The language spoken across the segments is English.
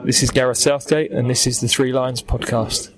This is Gareth Southgate, and this is the Three Lions podcast.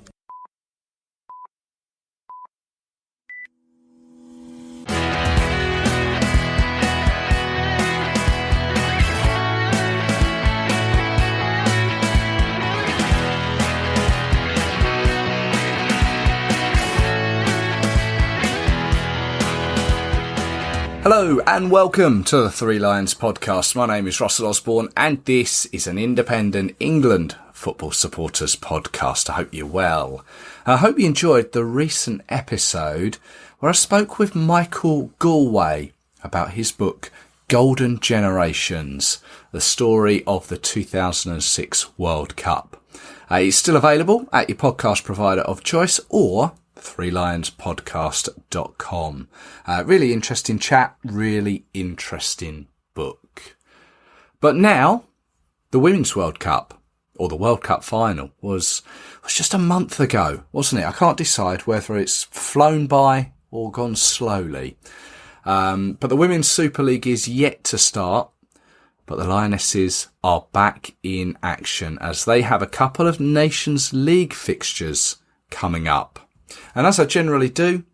Hello and welcome to the Three Lions podcast. My name is Russell Osborne and this is an independent England football supporters podcast. I hope you're well. I hope you enjoyed the recent episode where I spoke with Michael Galway about his book Golden Generations, the story of the 2006 World Cup. It's still available at your podcast provider of choice or threelionspodcast.com. Really interesting chat, really interesting book. But now, the Women's World Cup, or the World Cup final, was just a month ago, wasn't it? I can't decide whether it's flown by or gone slowly. But the Women's Super League is yet to start, but the Lionesses are back in action as they have a couple of Nations League fixtures coming up. And as I generally do,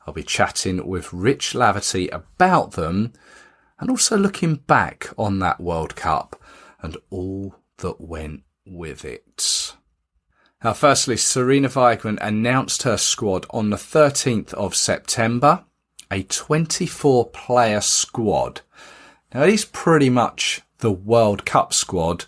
I'll be chatting with Rich Laverty about them and also looking back on that World Cup and all that went with it. Now, firstly, Sarina Wiegman announced her squad on the 13th of September, a 24-player squad. Now, it is pretty much the World Cup squad,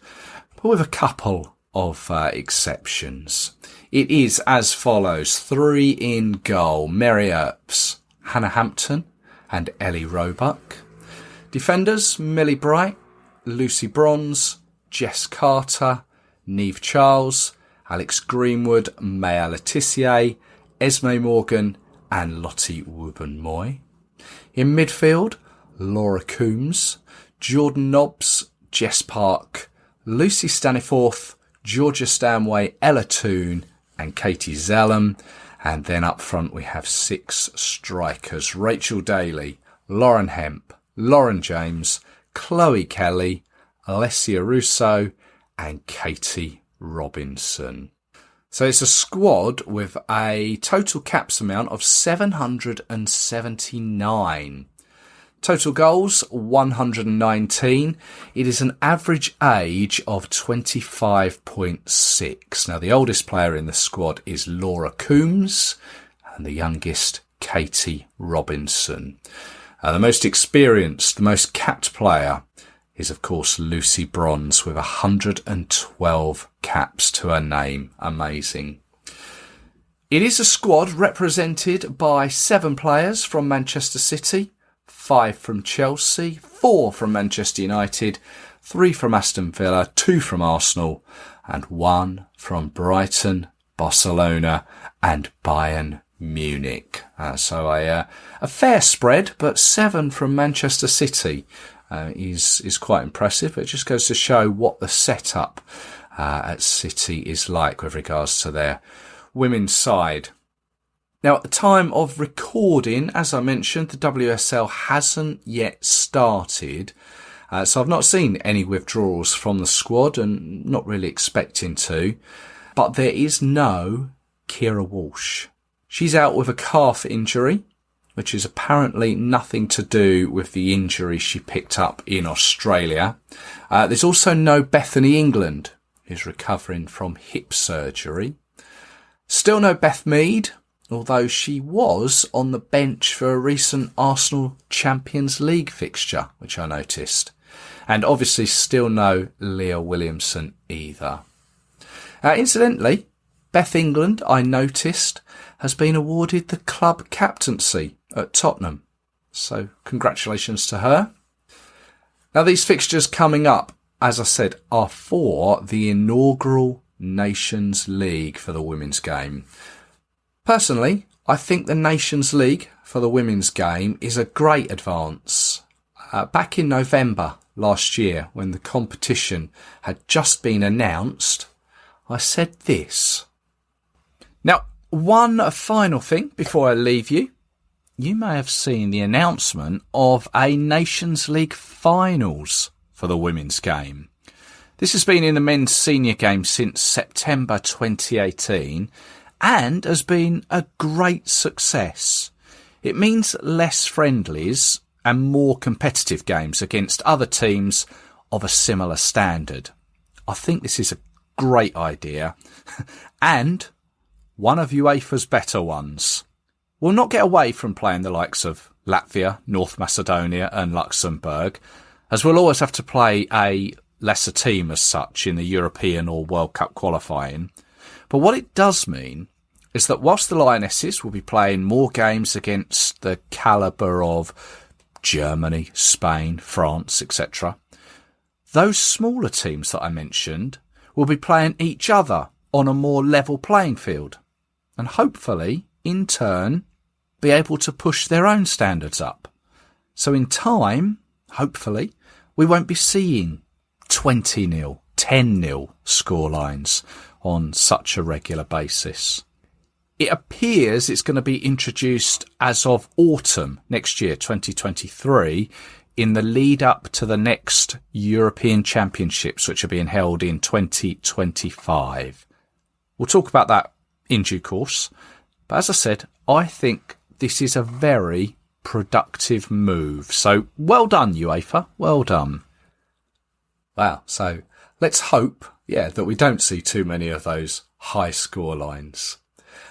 but with a couple of exceptions. It is as follows: 3 in goal, Mary Earps, Hannah Hampton and Ellie Roebuck. Defenders, Millie Bright, Lucy Bronze, Jess Carter, Niamh Charles, Alex Greenwood, Maya Letitia, Esme Morgan and Lottie Wubben-Moy. In midfield, Laura Coombs, Jordan Nobbs, Jess Park, Lucy Staniforth, Georgia Stanway, Ella Toone and Katie Zellum. And then up front we have 6 strikers: Rachel Daly, Lauren Hemp, Lauren James, Chloe Kelly, Alessia Russo and Katie Robinson. So it's a squad with a total caps amount of 779. Total goals, 119. It is an average age of 25.6. Now, the oldest player in the squad is Laura Coombs and the youngest, Katie Robinson. The most experienced, the most capped player is, of course, Lucy Bronze with 112 caps to her name. Amazing. It is a squad represented by 7 players from Manchester City, 5 from Chelsea, 4 from Manchester United, 3 from Aston Villa, 2 from Arsenal, and 1 from Brighton, Barcelona, and Bayern Munich. So a fair spread, but 7 from Manchester City is quite impressive. It just goes to show what the setup at City is like with regards to their women's side. Now, at the time of recording, as I mentioned, the WSL hasn't yet started. So I've not seen any withdrawals from the squad and not really expecting to. But there is no Keira Walsh. She's out with a calf injury, which is apparently nothing to do with the injury she picked up in Australia. There's also no Bethany England, who's recovering from hip surgery. Still no Beth Mead, although she was on the bench for a recent Arsenal Champions League fixture, which I noticed. And obviously still no Leah Williamson either. Incidentally, Beth England, I noticed, has been awarded the club captaincy at Tottenham. So congratulations to her. Now, these fixtures coming up, as I said, are for the inaugural Nations League for the women's game. Personally, I think the Nations League for the women's game is a great advance. Back in November last year, when the competition had just been announced, I said this. Now, one final thing before I leave you. You may have seen the announcement of a Nations League finals for the women's game. This has been in the men's senior game since September 2018 and has been a great success. It means less friendlies and more competitive games against other teams of a similar standard. I think this is a great idea and one of UEFA's better ones. We'll not get away from playing the likes of Latvia, North Macedonia and Luxembourg, as we'll always have to play a lesser team as such in the European or World Cup qualifying. But what it does mean is that whilst the Lionesses will be playing more games against the calibre of Germany, Spain, France, etc., those smaller teams that I mentioned will be playing each other on a more level playing field and hopefully, in turn, be able to push their own standards up. So in time, hopefully, we won't be seeing 20-0, 10-0 scorelines on such a regular basis. It appears it's going to be introduced as of autumn next year, 2023, in the lead up to the next European Championships, which are being held in 2025. We'll talk about that in due course. But as I said, I think this is a very productive move. So well done, UEFA. Well done. Wow. So let's hope, that we don't see too many of those high score lines.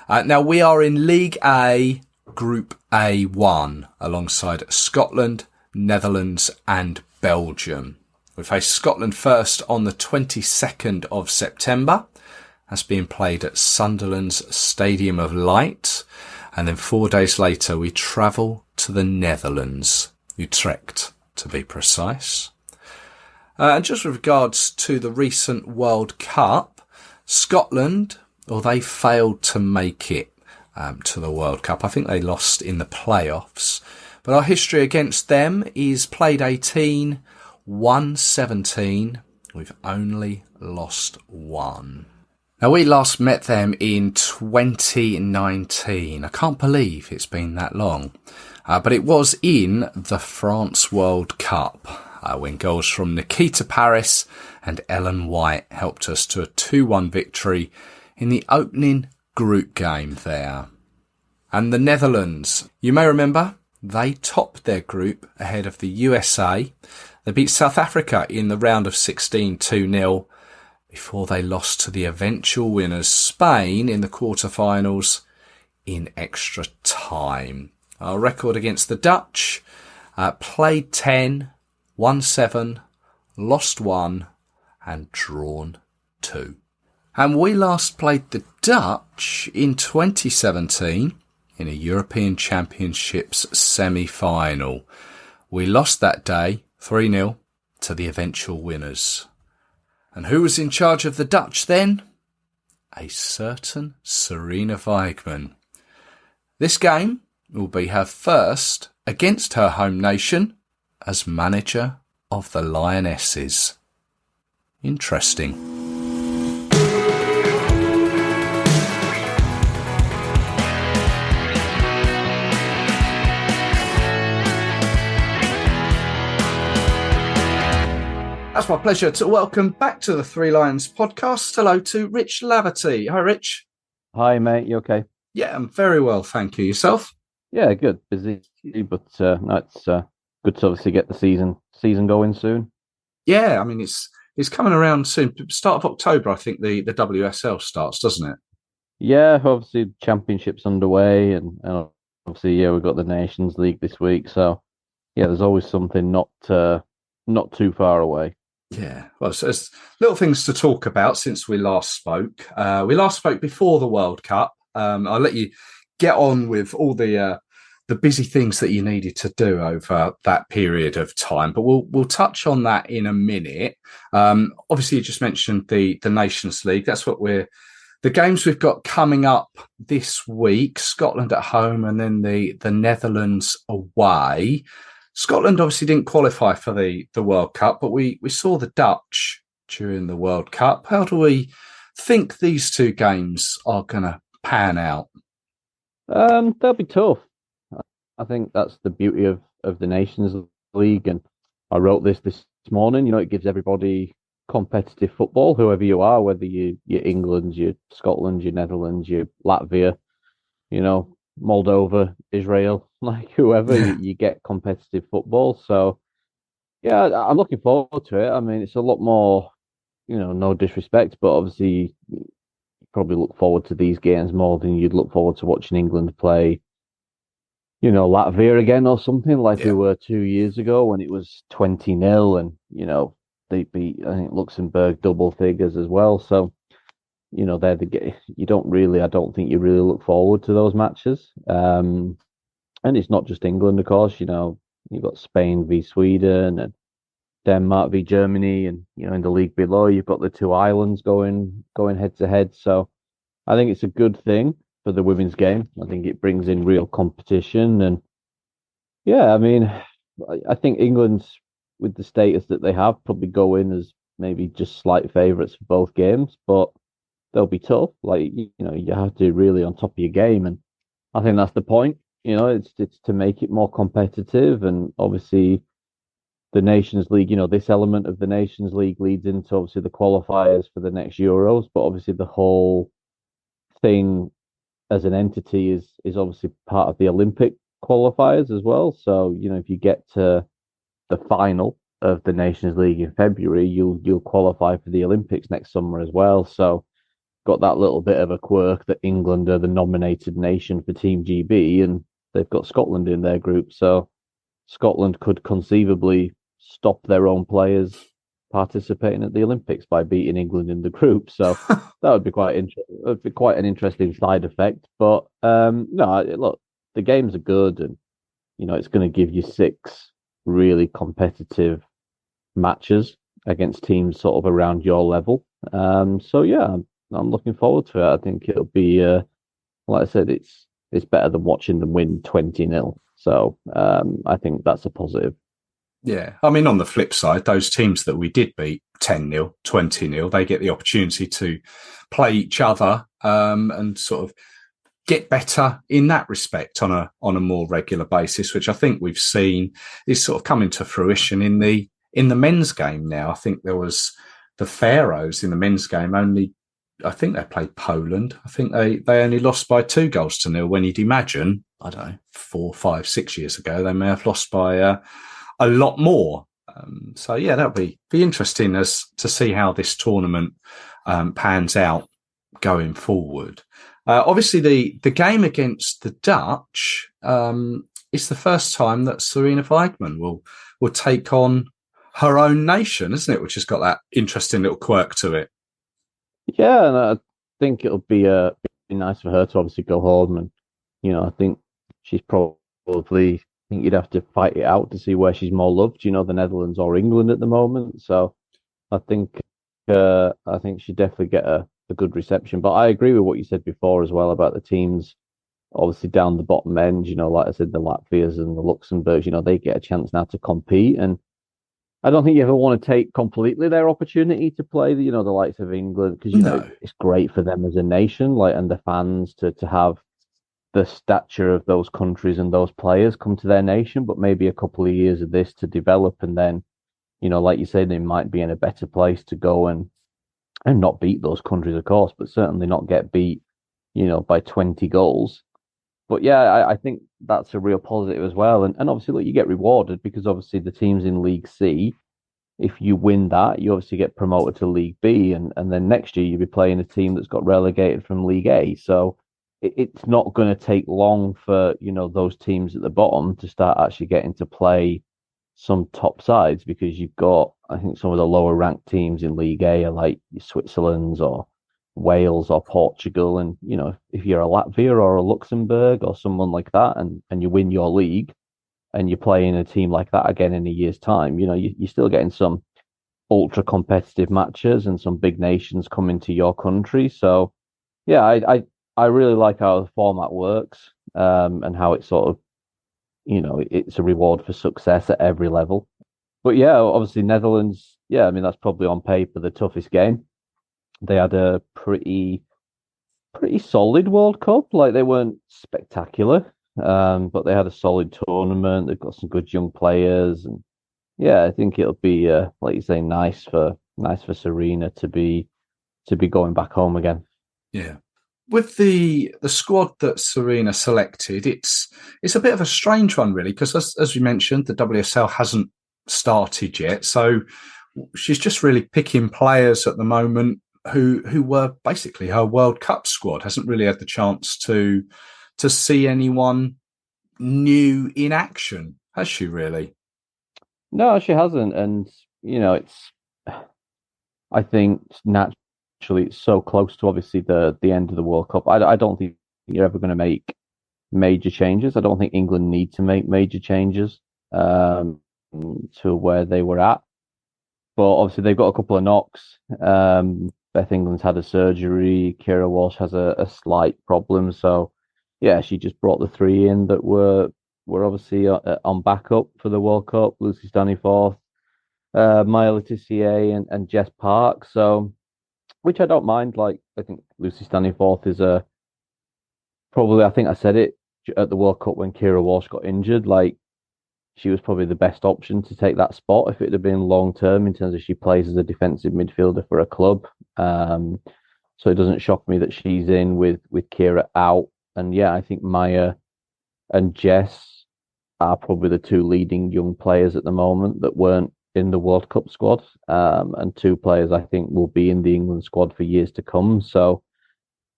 Now we are in League A, Group A1, alongside Scotland, Netherlands and Belgium. We face Scotland first on the 22nd of September. That's being played at Sunderland's Stadium of Light. And then 4 days later, we travel to the Netherlands, Utrecht to be precise. And just with regards to the recent World Cup, Scotland, they failed to make it to the World Cup. I think they lost in the playoffs. But our history against them is played 18, won 17. We've only lost 1. Now, we last met them in 2019. I can't believe it's been that long. But it was in the France World Cup when goals from Nikita Paris and Ellen White helped us to a 2-1 victory in the opening group game there. And the Netherlands, you may remember, they topped their group ahead of the USA. They beat South Africa in the round of 16 2-0 before they lost to the eventual winners Spain in the quarterfinals in extra time. Our record against the Dutch, played 10, won 7, lost 1 and drawn 2. And we last played the Dutch in 2017 in a European Championships semi-final. We lost that day 3-0 to the eventual winners. And who was in charge of the Dutch then? A certain Serena Weigman. This game will be her first against her home nation as manager of the Lionesses. Interesting. It's my pleasure to welcome back to the Three Lions podcast. Hello to Rich Laverty. Hi, Rich. Hi, mate. You okay? Yeah, I'm very well, thank you. Yourself? Yeah, good. Busy, but no, it's good to obviously get the season going soon. Yeah, I mean it's coming around soon. Start of October, I think the WSL starts, doesn't it? Yeah, obviously championships underway, and obviously we've got the Nations League this week. So yeah, there's always something not too far away. Yeah, well, so there's little things to talk about since we last spoke. We last spoke before the World Cup. I'll let you get on with all the busy things that you needed to do over that period of time, but we'll touch on that in a minute. Obviously, you just mentioned the Nations League. That's what the games we've got coming up this week: Scotland at home, and then the Netherlands away. Scotland obviously didn't qualify for the World Cup, but we saw the Dutch during the World Cup. How do we think these two games are going to pan out? They'll be tough. I think that's the beauty of the Nations League, and I wrote this morning. It gives everybody competitive football, whoever you are, whether you're England, you're Scotland, you're Netherlands, you're Latvia, Moldova, Israel, like whoever, you get competitive football. So yeah, I'm looking forward to it. I mean, it's a lot more, no disrespect, but obviously you probably look forward to these games more than you'd look forward to watching England play, Latvia again or something like we were 2 years ago when it was 20-0 and, they beat, I think, Luxembourg double figures as well. So, they're you don't really, I don't think you really look forward to those matches. And it's not just England, of course, you've got Spain v Sweden and Denmark v Germany, and in the league below you've got the two islands going head to head. So I think it's a good thing for the women's game. I think it brings in real competition, and yeah, I mean, I think England's, with the status that they have, probably go in as maybe just slight favourites for both games, but they'll be tough. Like you have to really on top of your game, and I think that's the point. It's to make it more competitive, and obviously the Nations League, this element of the Nations League leads into obviously the qualifiers for the next Euros, but obviously the whole thing as an entity is obviously part of the Olympic qualifiers as well. So, if you get to the final of the Nations League in February, you'll qualify for the Olympics next summer as well. So got that little bit of a quirk that England are the nominated nation for Team GB, and they've got Scotland in their group. So Scotland could conceivably stop their own players participating at the Olympics by beating England in the group. So that would be quite an interesting side effect. But no, look, the games are good, and it's going to give you 6 really competitive matches against teams sort of around your level. So yeah, I'm looking forward to it. I think it'll be, like I said, it's better than watching them win 20-0. So I think that's a positive. Yeah, I mean, on the flip side, those teams that we did beat 10-0, 20-0, they get the opportunity to play each other and sort of get better in that respect on a more regular basis, which I think we've seen is sort of coming to fruition in the men's game now. I think there was the Faroes in the men's game I think they played Poland. I think they only lost by 2-0 when you'd imagine, I don't know, 4, 5, 6 years ago, they may have lost by a lot more. So yeah, that'll be interesting as to see how this tournament pans out going forward. Obviously, the game against the Dutch is the first time that Sarina Wiegman will take on her own nation, isn't it? Which has got that interesting little quirk to it. Yeah, and I think it'll be nice for her to obviously go home, and I think she's probably. I think you'd have to fight it out to see where she's more loved. The Netherlands or England at the moment. So I think she definitely get a good reception. But I agree with what you said before as well about the teams, obviously down the bottom end. Like I said, the Latvias and the Luxembourgs. They get a chance now to compete, and I don't think you ever want to take completely their opportunity to play the likes of England, because it's great for them as a nation, and the fans to have the stature of those countries and those players come to their nation, but maybe a couple of years of this to develop, and then, like you say, they might be in a better place to go and not beat those countries, of course, but certainly not get beat, by 20 goals. But yeah, I think that's a real positive as well. And obviously, look, you get rewarded because obviously the teams in League C, if you win that, you obviously get promoted to League B, and then next year you'll be playing a team that's got relegated from League A. So it's not going to take long for those teams at the bottom to start actually getting to play some top sides, because you've got, I think, some of the lower ranked teams in League A are like Switzerland's or Wales or Portugal, and if you're a Latvia or a Luxembourg or someone like that, and you win your league and you're playing a team like that again in a year's time, you're still getting some ultra competitive matches and some big nations coming to your country. So yeah, I really like how the format works, and how it sort of, it's a reward for success at every level. But yeah, obviously Netherlands, yeah, I mean, that's probably on paper the toughest game. They had a pretty solid World Cup. Like, they weren't spectacular, but they had a solid tournament. They've got some good young players, and yeah, I think it'll be, like you say, nice for nice for Serena to be going back home again. Yeah. With the squad that Serena selected, it's a bit of a strange one, really, because as we mentioned, the WSL hasn't started yet. So she's just really picking players at the moment who were basically her World Cup squad. Hasn't really had the chance to see anyone new in action, has she really? No, she hasn't. And, I think naturally it's so close to obviously the end of the World Cup. I don't think you're ever going to make major changes. I don't think England need to make major changes to where they were at. But obviously they've got a couple of knocks. Beth England's had a surgery. Kira Walsh has a slight problem. So yeah, she just brought the three in that were obviously on backup for the World Cup. Lucy Staniforth, Maya Le Tissier, and Jess Park. So, which I don't mind. Like, I think Lucy Staniforth is probably, I think I said it at the World Cup when Kira Walsh got injured. Like, she was probably the best option to take that spot if it had been long term in terms of she plays as a defensive midfielder for a club. So it doesn't shock me that she's in with Kira out. And yeah, I think Maya and Jess are probably the two leading young players at the moment that weren't in the World Cup squad. And two players I think will be in the England squad for years to come. So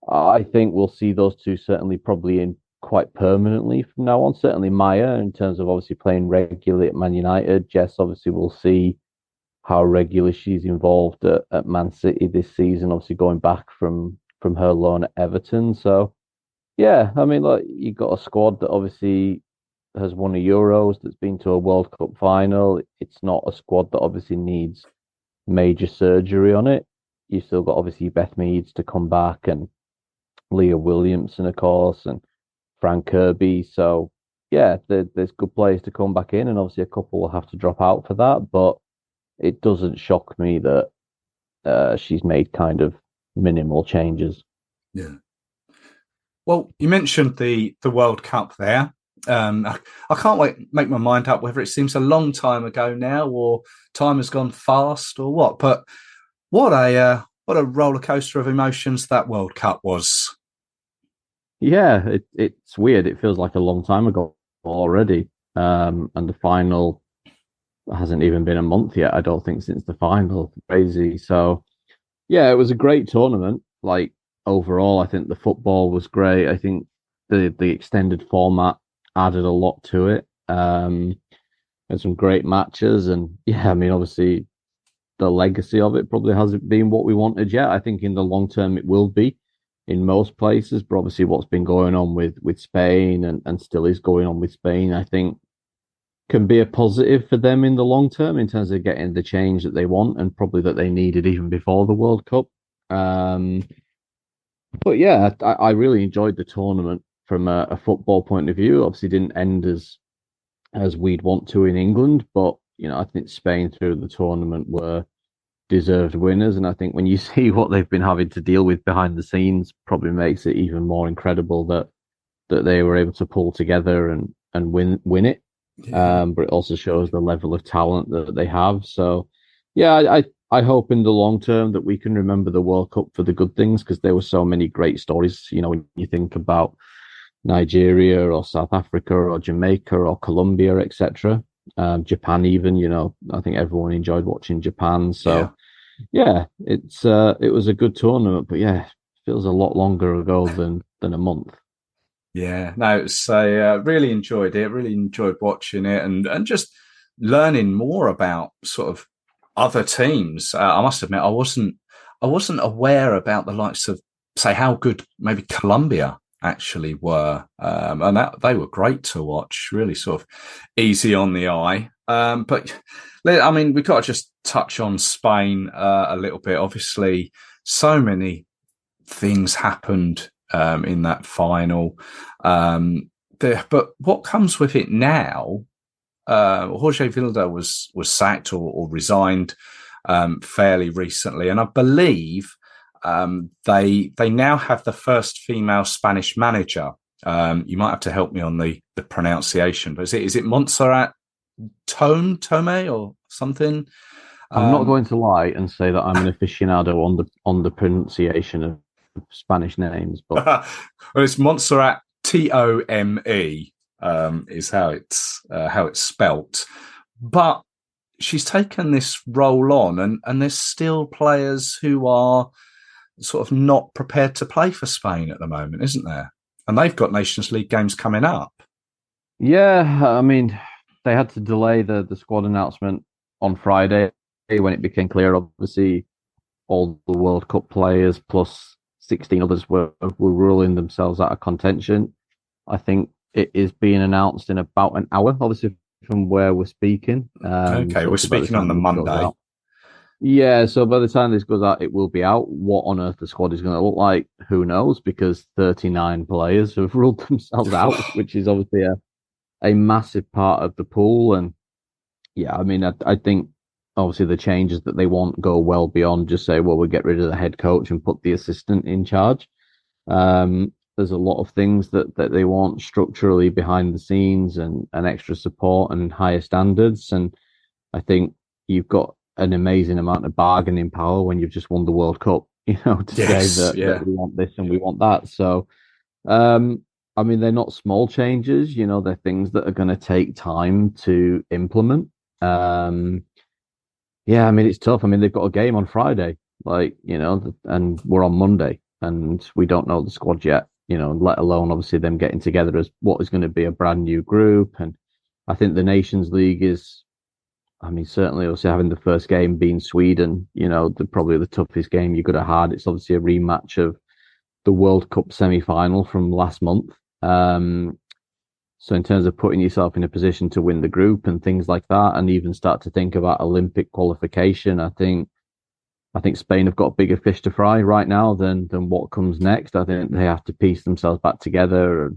I think we'll see those two certainly probably in quite permanently from now on. Certainly Maya, in terms of obviously playing regularly at Man United. Jess, obviously, we'll see how regularly she's involved at Man City this season, obviously going back from her loan at Everton. So, yeah, I mean, look, you've got a squad that obviously has won a Euros, that's been to a World Cup final. It's not a squad that obviously needs major surgery on it. You've still got obviously Beth Meads to come back and Leah Williamson, of course, and Fran Kirby. So, yeah, there's good players to come back in, and obviously a couple will have to drop out for that. But it doesn't shock me that she's made kind of minimal changes. Yeah. Well, you mentioned the World Cup there. I can't make my mind up whether it seems a long time ago now or time has gone fast or what. But what a roller coaster of emotions that World Cup was. Yeah, it's weird. It feels like a long time ago already. And the final hasn't even been a month yet, I don't think, since the final. Crazy. So, yeah, it was a great tournament. Like, overall, I think the football was great. I think the extended format added a lot to it. And some great matches. And, yeah, I mean, obviously, the legacy of it probably hasn't been what we wanted yet. I think in the long term, it will be in most places, but obviously what's been going on with Spain and still is going on with Spain, I think can be a positive for them in the long term in terms of getting the change that they want and probably that they needed even before the World Cup. But yeah, I really enjoyed the tournament from a football point of view. Obviously didn't end as we'd want to in England, but I think Spain through the tournament were deserved winners, and I think when you see what they've been having to deal with behind the scenes, probably makes it even more incredible that they were able to pull together and win it. Yeah. But it also shows the level of talent that they have. So, yeah, I hope in the long term that we can remember the World Cup for the good things, because there were so many great stories. When you think about Nigeria or South Africa or Jamaica or Colombia, etc. Japan, even, I think everyone enjoyed watching Japan. So, yeah, it was a good tournament, but yeah, it feels a lot longer ago than a month. Yeah, no, it's really enjoyed it. Really enjoyed watching it and just learning more about sort of other teams. I must admit, I wasn't aware about the likes of, say, how good maybe Colombia actually were, and that they were great to watch. Really sort of easy on the eye. But I mean, we've got to just touch on Spain a little bit. Obviously, so many things happened in that final. But what comes with it now? Jorge Vilda was sacked or resigned fairly recently, and I believe they now have the first female Spanish manager. You might have to help me on the pronunciation, but is it Montserrat Tome or something? I'm not going to lie and say that I'm an aficionado on the pronunciation of Spanish names, but well, it's Montserrat, Tome, is how it's spelt. But she's taken this role on, and there's still players who are sort of not prepared to play for Spain at the moment, isn't there? And they've got Nations League games coming up. yeah, I mean, they had to delay the squad announcement on Friday when it became clear, obviously, all the World Cup players plus 16 others were ruling themselves out of contention. I think it is being announced in about an hour, obviously, from where we're speaking. Okay, we're speaking on the Monday. Yeah, so by the time this goes out, it will be out. What on earth the squad is going to look like, who knows? Because 39 players have ruled themselves out, which is obviously a massive part of the pool. And yeah, I mean, I think obviously the changes that they want go well beyond just say, well, we'll get rid of the head coach and put the assistant in charge. There's a lot of things that they want structurally behind the scenes and extra support and higher standards. And I think you've got an amazing amount of bargaining power when you've just won the World Cup, to say that we want this and we want that. So, I mean, they're not small changes, they're things that are going to take time to implement. Yeah, I mean, it's tough. I mean, they've got a game on Friday, and we're on Monday and we don't know the squad yet, let alone obviously them getting together as what is going to be a brand new group. And I think the Nations League is, I mean, certainly also having the first game being Sweden, probably the toughest game you could have had. It's obviously a rematch of the World Cup semi-final from last month. So in terms of putting yourself in a position to win the group and things like that, and even start to think about Olympic qualification, I think Spain have got bigger fish to fry right now than what comes next. I think they have to piece themselves back together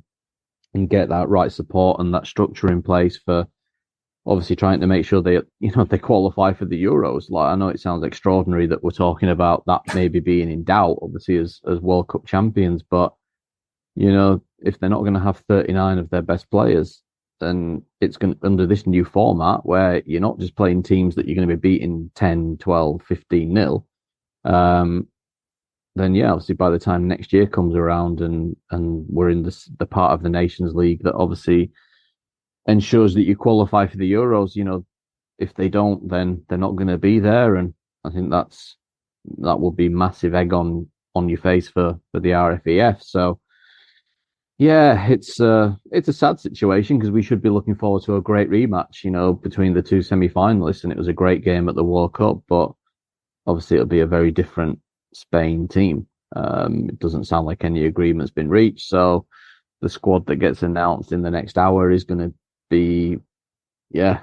and get that right support and that structure in place for obviously trying to make sure they qualify for the Euros. Like, I know it sounds extraordinary that we're talking about that maybe being in doubt, obviously as World Cup champions, but if they're not going to have 39 of their best players, then it's going to, under this new format where you're not just playing teams that you're going to be beating 10, 12, 15-0, then yeah, obviously by the time next year comes around and we're in the part of the Nations League that obviously ensures that you qualify for the Euros, if they don't, then they're not going to be there. And I think that will be massive egg on your face for the RFEF. So yeah, it's a sad situation because we should be looking forward to a great rematch, between the two semi-finalists, and it was a great game at the World Cup, but obviously it'll be a very different Spain team. It doesn't sound like any agreement's been reached, so the squad that gets announced in the next hour is going to be, and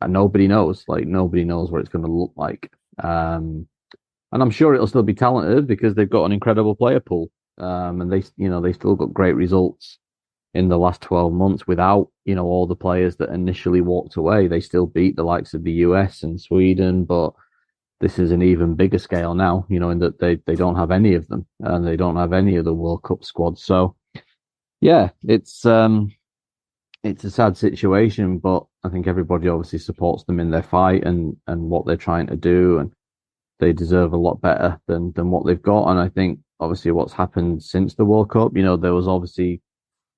nobody knows what it's going to look like. And I'm sure it'll still be talented because they've got an incredible player pool. And they still got great results in the last 12 months without, all the players that initially walked away. They still beat the likes of the US and Sweden, but this is an even bigger scale now, in that they don't have any of them and they don't have any of the World Cup squads. So yeah, it's a sad situation, but I think everybody obviously supports them in their fight and what they're trying to do, and they deserve a lot better than what they've got. And I think obviously what's happened since the World Cup, there was obviously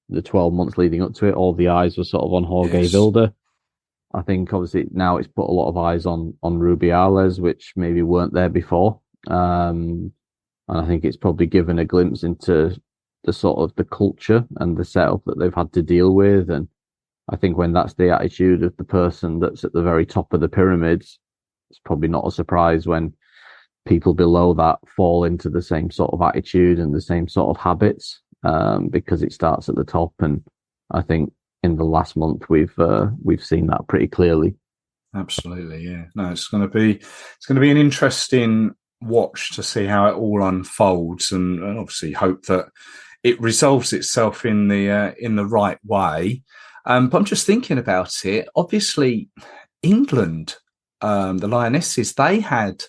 the 12 months leading up to it, all the eyes were sort of on Jorge Vilda. I think obviously now it's put a lot of eyes on Rubiales, which maybe weren't there before. And I think it's probably given a glimpse into the sort of the culture and the setup that they've had to deal with. And I think when that's the attitude of the person that's at the very top of the pyramids, it's probably not a surprise when people below that fall into the same sort of attitude and the same sort of habits, because it starts at the top. And I think in the last month we've seen that pretty clearly. Absolutely, yeah. No, it's going to be an interesting watch to see how it all unfolds, and obviously hope that it resolves itself in the right way. But I'm just thinking about it. Obviously, England, the Lionesses, they had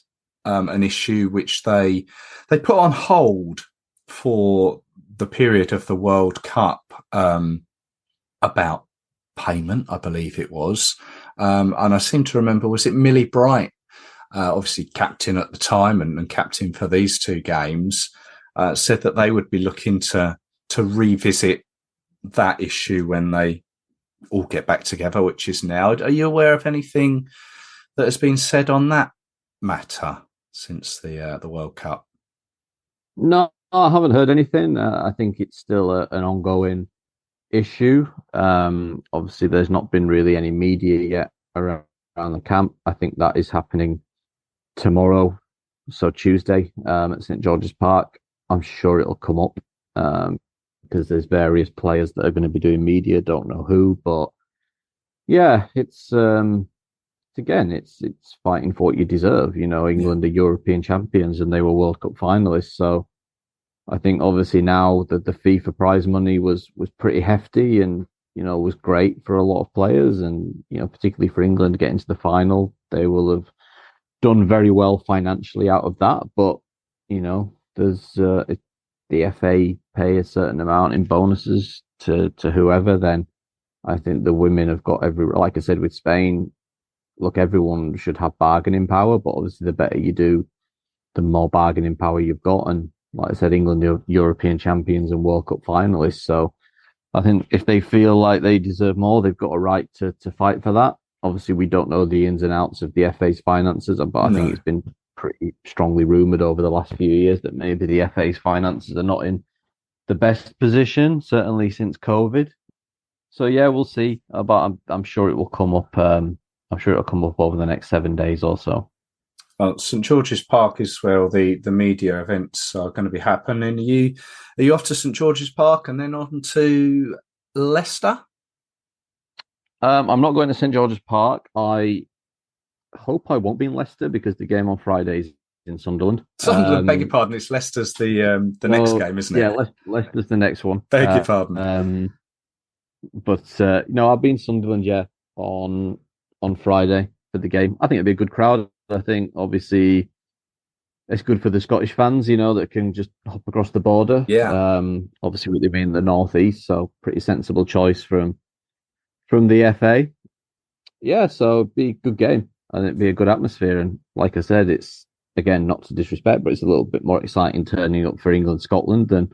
an issue which they put on hold for the period of the World Cup, about payment, I believe it was. And I seem to remember, was it Millie Bright obviously captain at the time and captain for these two games, said that they would be looking to revisit that issue when they all get back together, which is now. Are you aware of anything that has been said on that matter since the World Cup? No, I haven't heard anything. I think it's still an ongoing issue. Obviously, there's not been really any media yet around the camp. I think that is happening tomorrow, so Tuesday, at St George's Park. I'm sure it'll come up because there's various players that are going to be doing media. Don't know who, but yeah, it's fighting for what you deserve. You know, England are European champions and they were World Cup finalists. So I think obviously now that the FIFA prize money was pretty hefty and, you know, was great for a lot of players and, you know, particularly for England getting to the final, they will have done very well financially out of that. But, you know, there's the FA pay a certain amount in bonuses to whoever, then I think the women have got like I said, with Spain, look, everyone should have bargaining power, but obviously the better you do, the more bargaining power you've got. And like I said, England are European champions and World Cup finalists. So I think if they feel like they deserve more, they've got a right to fight for that. Obviously, we don't know the ins and outs of the FA's finances, but I think it's been pretty strongly rumoured over the last few years that maybe the FA's finances are not in the best position, certainly since COVID. So yeah, we'll see. But I'm sure it will come up. I'm sure it'll come up over the next 7 days or so. Well, St George's Park is where the media events are going to be happening. Are you off to St George's Park and then on to Leicester? I'm not going to St George's Park. I hope I won't be in Leicester because the game on Friday is in Sunderland. Sunderland, beg your pardon. It's Leicester's the next game, isn't it? Yeah, Leicester's the next one. Beg your pardon. But no, I'll be in Sunderland, on Friday for the game. I think it'll be a good crowd. I think obviously it's good for the Scottish fans, you know, that can just hop across the border. Yeah. Obviously with them being the northeast, so pretty sensible choice from the FA. Yeah, so it'd be a good game and it'd be a good atmosphere. And like I said, it's again not to disrespect, but it's a little bit more exciting turning up for England Scotland than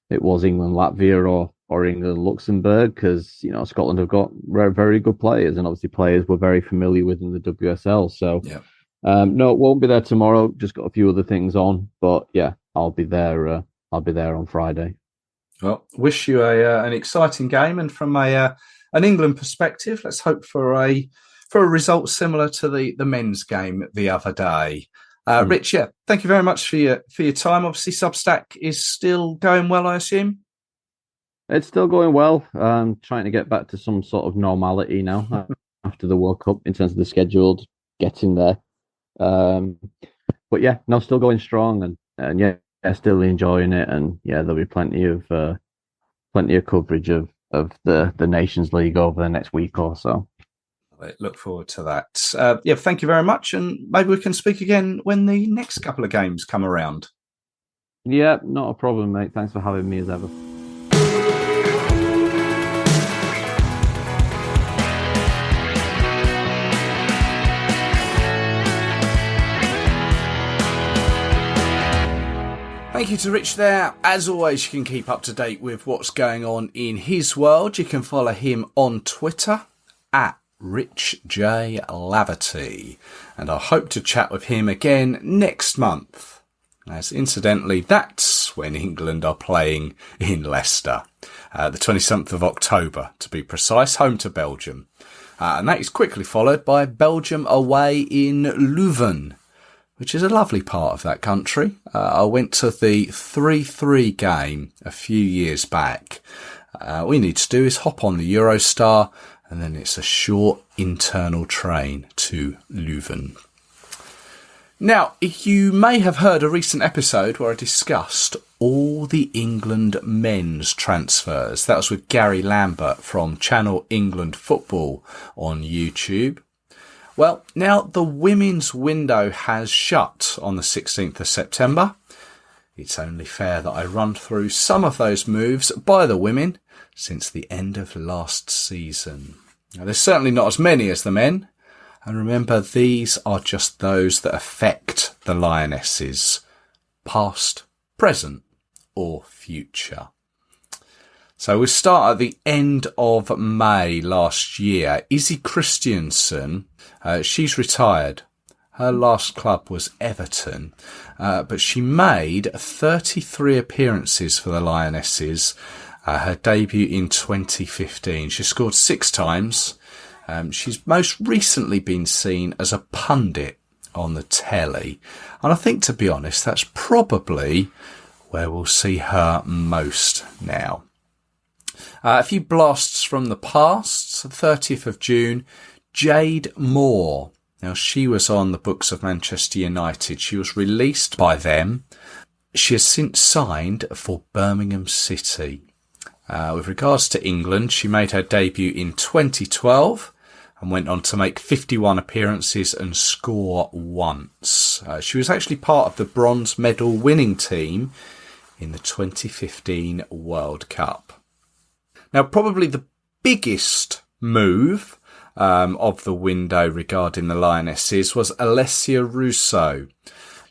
it was England Latvia or England Luxembourg, because you know Scotland have got very, very good players and obviously players we're very familiar with in the WSL. So yeah. No, it won't be there tomorrow. Just got a few other things on, but yeah, I'll be there. I'll be there on Friday. Well, wish you an exciting game, and from an England perspective, let's hope for a result similar to the men's game the other day. Rich, thank you very much for your time. Obviously, Substack is still going well, I assume. It's still going well. Trying to get back to some sort of normality now after the World Cup in terms of the scheduled getting there. But yeah, no, still going strong and yeah, still enjoying it. And yeah, there'll be plenty of coverage of the Nations League over the next week or so. Look forward to that. Thank you very much. And maybe we can speak again when the next couple of games come around. Yeah, not a problem, mate. Thanks for having me as ever. Thank you to Rich there. As always, you can keep up to date with what's going on in his world. You can follow him on Twitter at Rich J Laverty. And I hope to chat with him again next month. As incidentally, that's when England are playing in Leicester. The 27th of October, to be precise, home to Belgium. And that is quickly followed by Belgium away in Leuven, which is a lovely part of that country. I went to the 3-3 game a few years back. All you need to do is hop on the Eurostar, and then it's a short internal train to Leuven. Now, you may have heard a recent episode where I discussed all the England men's transfers. That was with Gary Lambert from Channel England Football on YouTube. Well, now the women's window has shut on the 16th of September. It's only fair that I run through some of those moves by the women since the end of last season. Now, there's certainly not as many as the men, And remember, these are just those that affect the Lionesses, past, present, or future. So we start at the end of May last year. Izzy Christiansen, she's retired. Her last club was Everton, but she made 33 appearances for the Lionesses, her debut in 2015. She scored 6 times. She's most recently been seen as a pundit on the telly. And I think, to be honest, that's probably where we'll see her most now. A few blasts from the past. 30th of June, Jade Moore. Now, she was on the books of Manchester United. She was released by them. She has since signed for Birmingham City. With regards to England, she made her debut in 2012 and went on to make 51 appearances and score once. She was actually part of the bronze medal winning team in the 2015 World Cup. Now, probably the biggest move of the window regarding the Lionesses was Alessia Russo.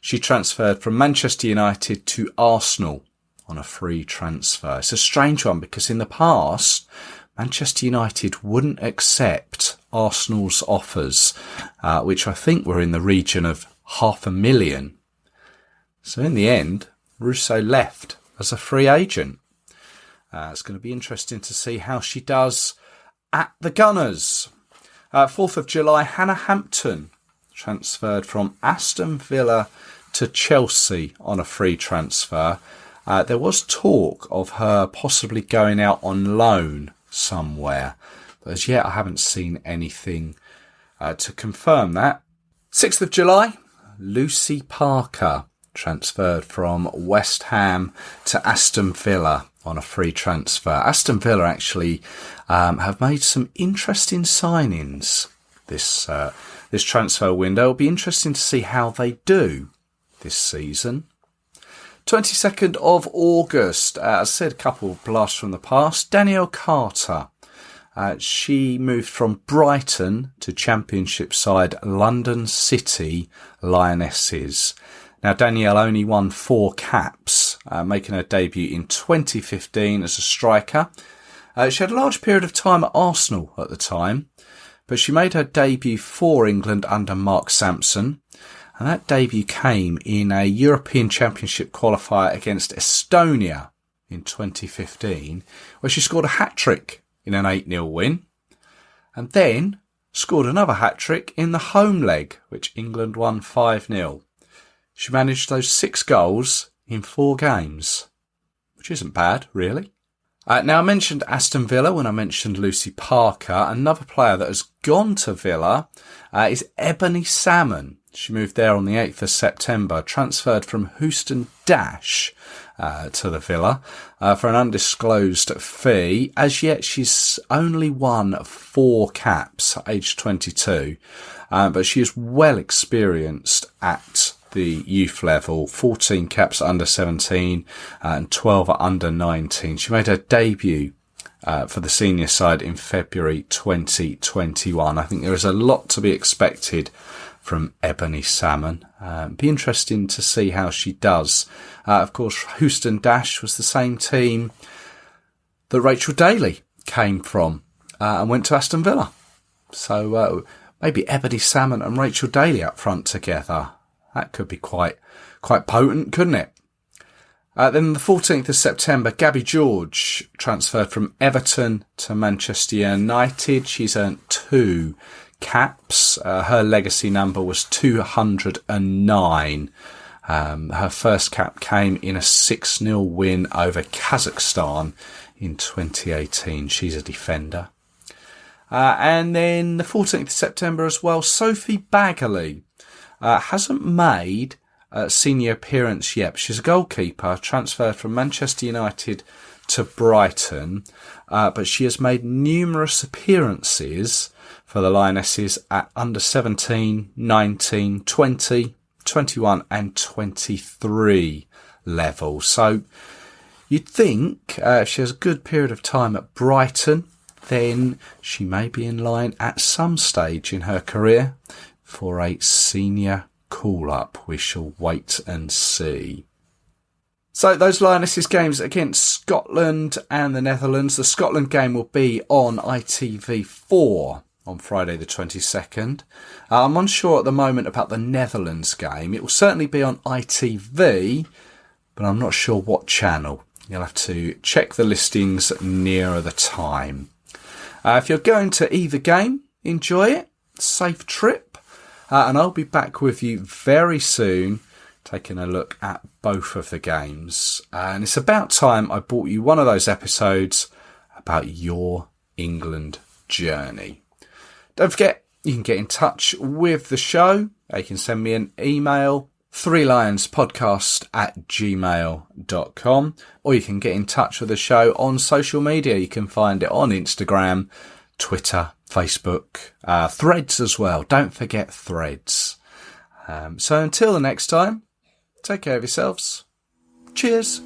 She transferred from Manchester United to Arsenal on a free transfer. It's a strange one because in the past, Manchester United wouldn't accept Arsenal's offers, which I think were in the region of £500,000. So in the end, Russo left as a free agent. It's going to be interesting to see how she does at the Gunners. 4th of July, Hannah Hampton transferred from Aston Villa to Chelsea on a free transfer. There was talk of her possibly going out on loan somewhere, but as yet I haven't seen anything to confirm that. 6th of July, Lucy Parker transferred from West Ham to Aston Villa on a free transfer. Aston Villa actually have made some interesting signings this transfer window. It'll be interesting to see how they do this season. 22nd of August, as I said, a couple of blasts from the past. Danielle Carter. She moved from Brighton to Championship side London City Lionesses. Now, Danielle only won 4 caps, making her debut in 2015 as a striker. She had a large period of time at Arsenal at the time, but she made her debut for England under Mark Sampson. And that debut came in a European Championship qualifier against Estonia in 2015, where she scored a hat-trick in an 8-0 win, and then scored another hat-trick in the home leg, which England won 5-0. She managed those 6 goals in 4 games, which isn't bad, really. Now, I mentioned Aston Villa when I mentioned Lucy Parker. Another player that has gone to Villa is Ebony Salmon. She moved there on the 8th of September, transferred from Houston Dash to the Villa for an undisclosed fee. As yet, she's only won 4 caps, aged 22, but she is well experienced at the youth level, 14 caps under 17 and 12 at under 19. She made her debut for the senior side in February 2021. I think there is a lot to be expected from Ebony Salmon. Be interesting to see how she does. Of course, Houston Dash was the same team that Rachel Daly came from and went to Aston Villa. So maybe Ebony Salmon and Rachel Daly up front together. That could be quite potent, couldn't it? Then the 14th of September, Gabby George transferred from Everton to Manchester United. She's earned 2 caps. Her legacy number was 209. Her first cap came in a 6-0 win over Kazakhstan in 2018. She's a defender. And then the 14th of September as well, Sophie Baggerly. Hasn't made a senior appearance yet. She's a goalkeeper, transferred from Manchester United to Brighton, but she has made numerous appearances for the Lionesses at under 17, 19, 20, 21 and 23 level. So you'd think if she has a good period of time at Brighton, then she may be in line at some stage in her career for a senior call-up. We shall wait and see. So those Lionesses games against Scotland and the Netherlands. The Scotland game will be on ITV4 on Friday the 22nd. I'm unsure at the moment about the Netherlands game. It will certainly be on ITV, but I'm not sure what channel. You'll have to check the listings nearer the time. If you're going to either game, enjoy it. Safe trip. And I'll be back with you very soon, taking a look at both of the games. And it's about time I brought you one of those episodes about your England journey. Don't forget, you can get in touch with the show. You can send me an email, threelionspodcast@gmail.com, or you can get in touch with the show on social media. You can find it on Instagram, Twitter, Facebook, Threads as well. Don't forget Threads. So until the next time, take care of yourselves. Cheers.